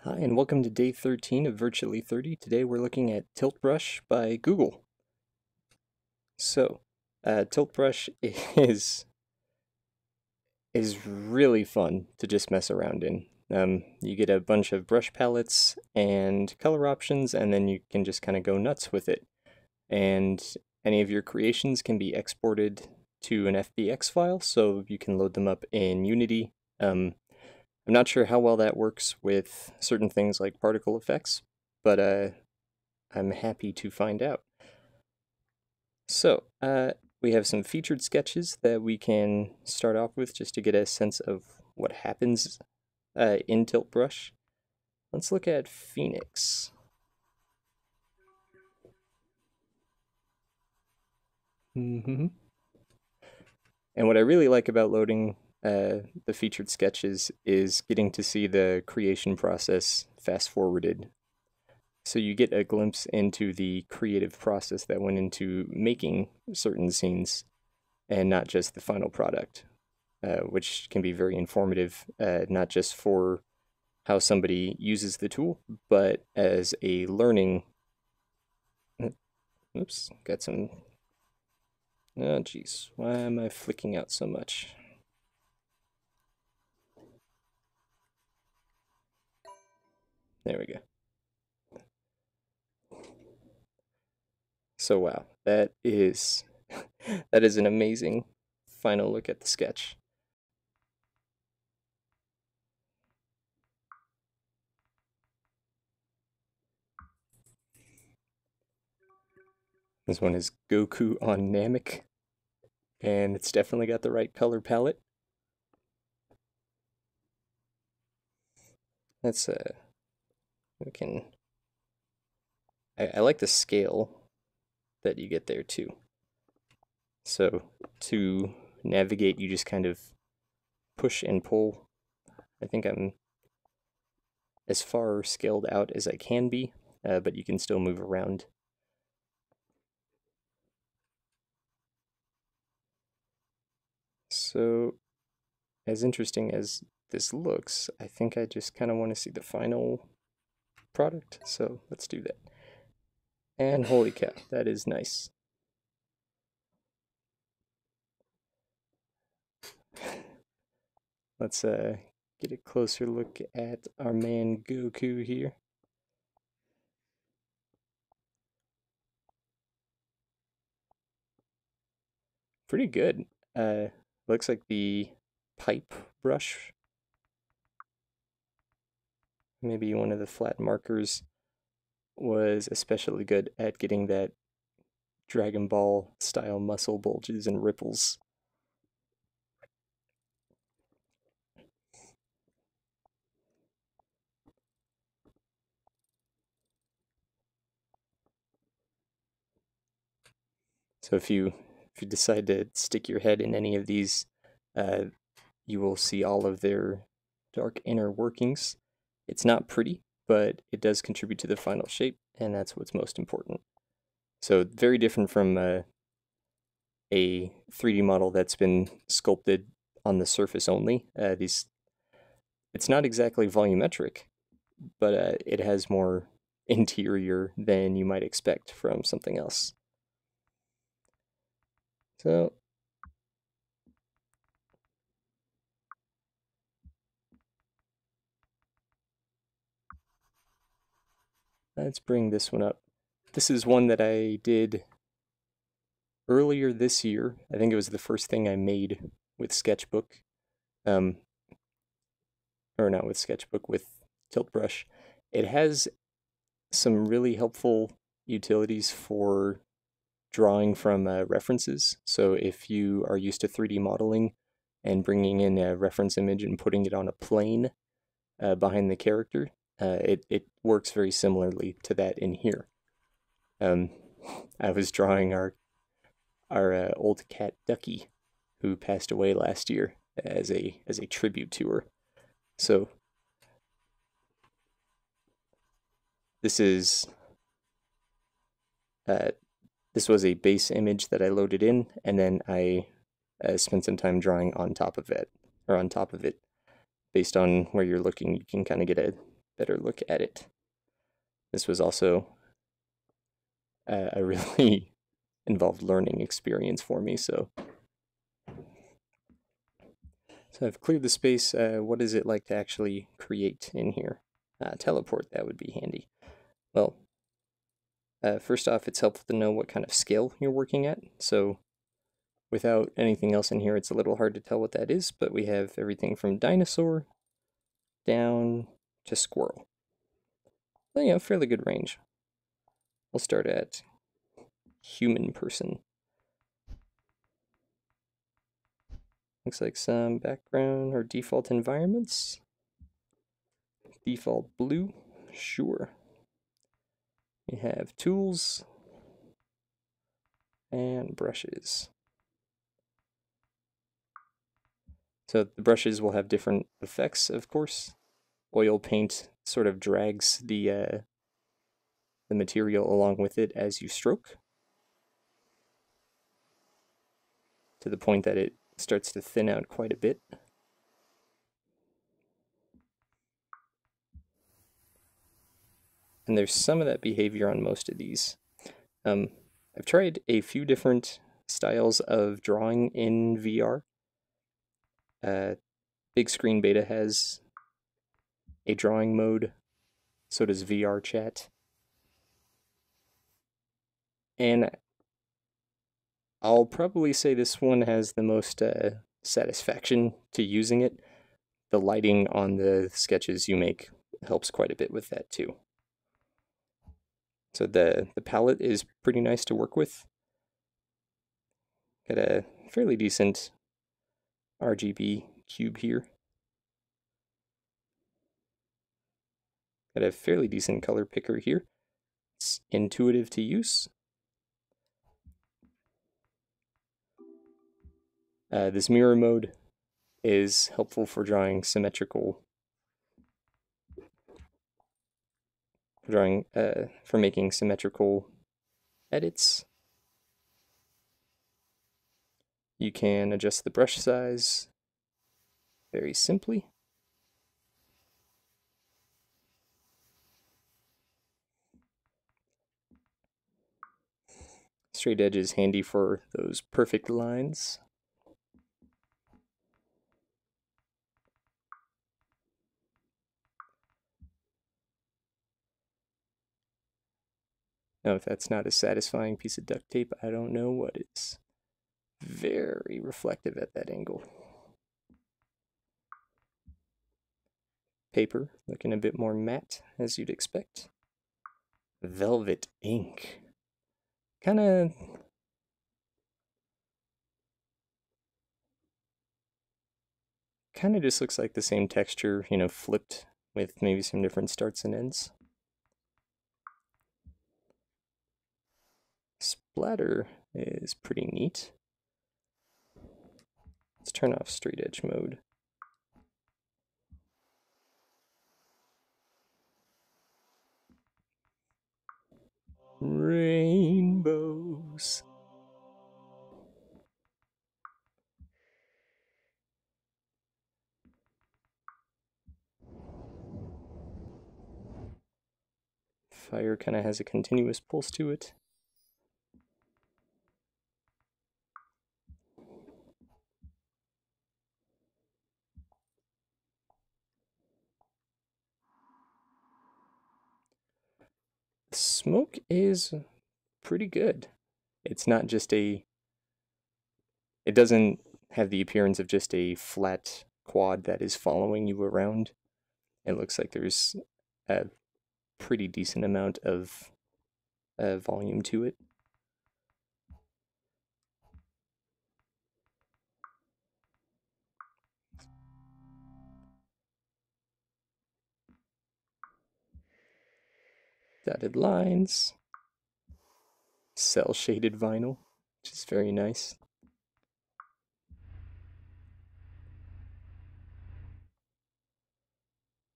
Hi, and welcome to day 13 of Virtually 30. Today we're looking at Tilt Brush by Google. So, Tilt Brush is really fun to just mess around in. You get a bunch of brush palettes and color options, and then you can just kind of go nuts with it. And any of your creations can be exported to an FBX file, so you can load them up in Unity. I'm not sure how well that works with certain things like particle effects, but I'm happy to find out. So, we have some featured sketches that we can start off with just to get a sense of what happens in Tilt Brush. Let's look at Phoenix. And what I really like about loading the featured sketches is getting to see the creation process fast forwarded. So you get a glimpse into the creative process that went into making certain scenes and not just the final product, which can be very informative, not just for how somebody uses the tool, but as a learning. Oops, got some. Oh, geez, why am I flicking out so much? There we go. So wow, that is that is an amazing final look at the sketch. This one is Goku on Namek, and it's definitely got the right color palette. That's we can. I like the scale that you get there too. So to navigate, you just kind of push and pull. I think I'm as far scaled out as I can be, but you can still move around. So as interesting as this looks, I think I just kind of want to see the final product. So let's do that. And holy cow, that is nice. Let's get a closer look at our man Goku here. Pretty good. Looks like the pipe brush, maybe one of the flat markers, was especially good at getting that Dragon Ball style muscle bulges and ripples. So if you decide to stick your head in any of these, uh, you will see all of their dark inner workings. It's not pretty, but it does contribute to the final shape, and that's what's most important. So very different from a 3D model that's been sculpted on the surface only. It's not exactly volumetric, but it has more interior than you might expect from something else. So let's bring this one up. This is one that I did earlier this year. I think it was the first thing I made with Sketchbook. Um, or not with Sketchbook, with Tilt Brush. It has some really helpful utilities for drawing from references. So if you are used to 3D modeling and bringing in a reference image and putting it on a plane behind the character, it works very similarly to that in here. I was drawing our old cat Ducky, who passed away last year, as a tribute to her. So this is this was a base image that I loaded in, and then I spent some time drawing on top of it, or on top of it. Based on where you're looking, you can kind of get better look at it. This was also a really involved learning experience for me, so I've cleared the space. What is it like to actually create in here? Teleport, that would be handy. Well, first off, it's helpful to know what kind of scale you're working at. So without anything else in here, it's a little hard to tell what that is, but we have everything from dinosaur down to squirrel. So, you know, fairly good range. We'll start at human person. Looks like some background or default environments. Default blue, sure. We have tools and brushes. So the brushes will have different effects, of course. Oil paint sort of drags the material along with it as you stroke, to the point that it starts to thin out quite a bit. And there's some of that behavior on most of these. I've tried a few different styles of drawing in VR. Big Screen Beta has a drawing mode, so does VR Chat. And I'll probably say this one has the most satisfaction to using it. The lighting on the sketches you make helps quite a bit with that too. So the palette is pretty nice to work with. Got a fairly decent RGB cube here. Got a fairly decent color picker here. It's intuitive to use. This mirror mode is helpful for drawing symmetrical, for making symmetrical edits. You can adjust the brush size very simply. Straight edge is handy for those perfect lines. Now, if that's not a satisfying piece of duct tape, I don't know what is. Very reflective at that angle. Paper, looking a bit more matte, as you'd expect. Velvet ink. Kind of just looks like the same texture, you know, flipped with maybe some different starts and ends. Splatter is pretty neat. Let's turn off straight edge mode. Rainbows. Fire kind of has a continuous pulse to it. The smoke is pretty good. It's not just it doesn't have the appearance of just a flat quad that is following you around. It looks like there's a pretty decent amount of volume to it. Dotted lines. Cell shaded vinyl, which is very nice.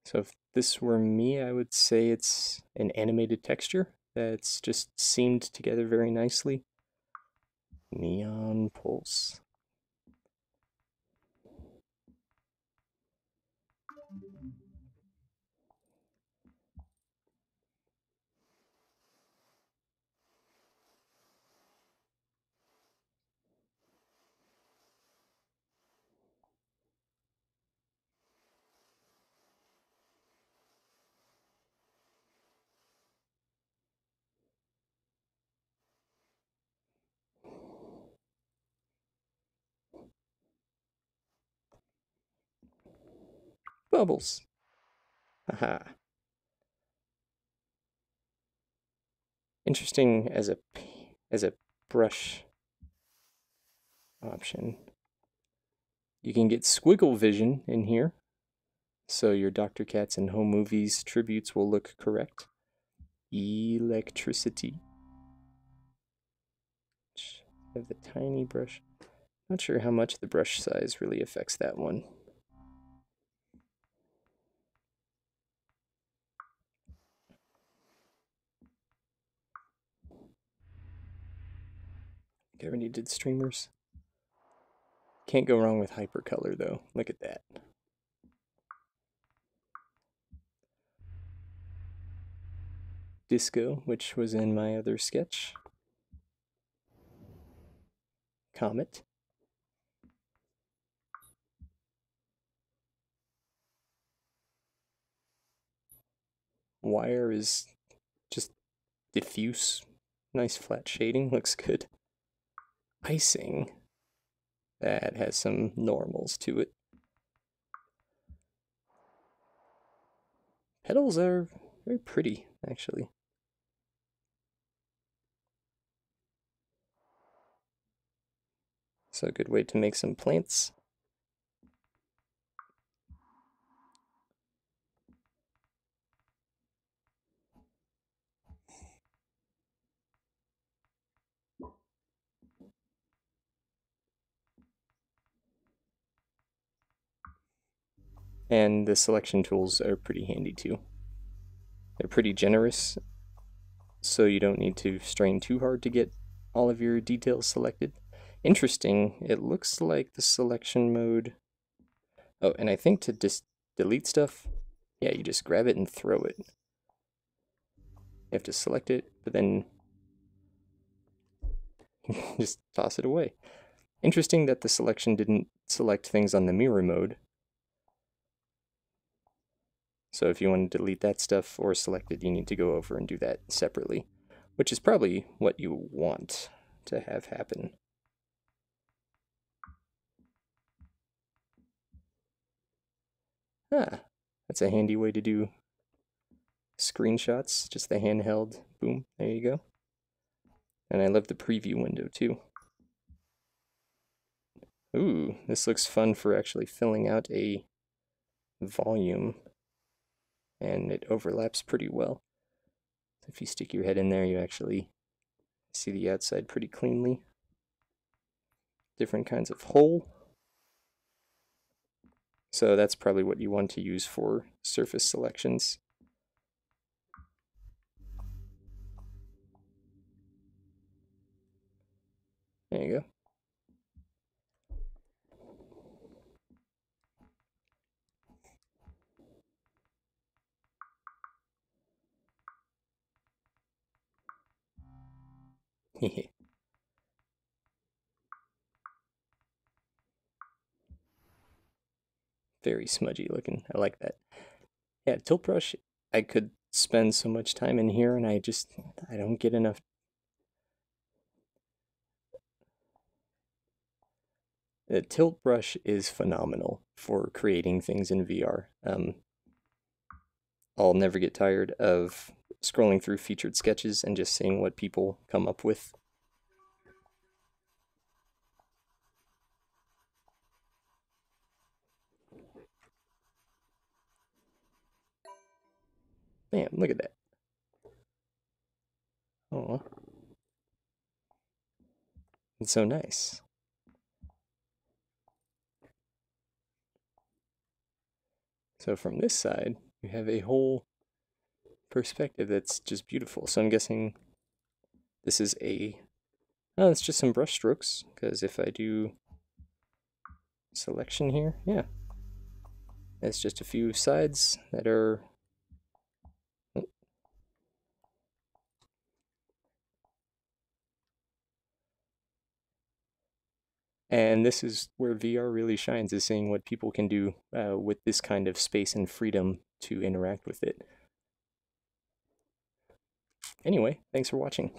So if this were me, I would say it's an animated texture that's just seamed together very nicely. Neon pulse. Bubbles. Haha. Interesting as a brush option. You can get squiggle vision in here, so your Dr. Katz and Home Movies tributes will look correct. Electricity. Have the tiny brush. Not sure how much the brush size really affects that one. I already did streamers. Can't go wrong with hypercolor though. Look at that. Disco, which was in my other sketch. Comet. Wire is just diffuse. Nice flat shading, looks good. Icing. That has some normals to it. Petals are very pretty, actually. So a good way to make some plants. And the selection tools are pretty handy too. They're pretty generous, so you don't need to strain too hard to get all of your details selected. Interesting, it looks like the selection mode... Oh, and I think to just delete stuff, yeah, you just grab it and throw it. You have to select it, but then just toss it away. Interesting that the selection didn't select things on the mirror mode. So if you want to delete that stuff or select it, you need to go over and do that separately, which is probably what you want to have happen. Ah, that's a handy way to do screenshots, just the handheld, boom, there you go. And I love the preview window too. Ooh, this looks fun for actually filling out a volume, and it overlaps pretty well. If you stick your head in there, you actually see the outside pretty cleanly. Different kinds of hole. So that's probably what you want to use for surface selections. There you go. Very smudgy looking. I like that. Yeah, tilt brush, I could spend so much time in here and I don't get enough. The tilt brush is phenomenal for creating things in VR. I'll never get tired of scrolling through featured sketches and just seeing what people come up with. Man, look at that. Oh, it's so nice. So from this side, you have a whole perspective that's just beautiful. So I'm guessing this is oh, it's just some brush strokes, because if I do selection here, yeah, it's just a few sides that are... And this is where VR really shines, is seeing what people can do with this kind of space and freedom to interact with it. Anyway, thanks for watching.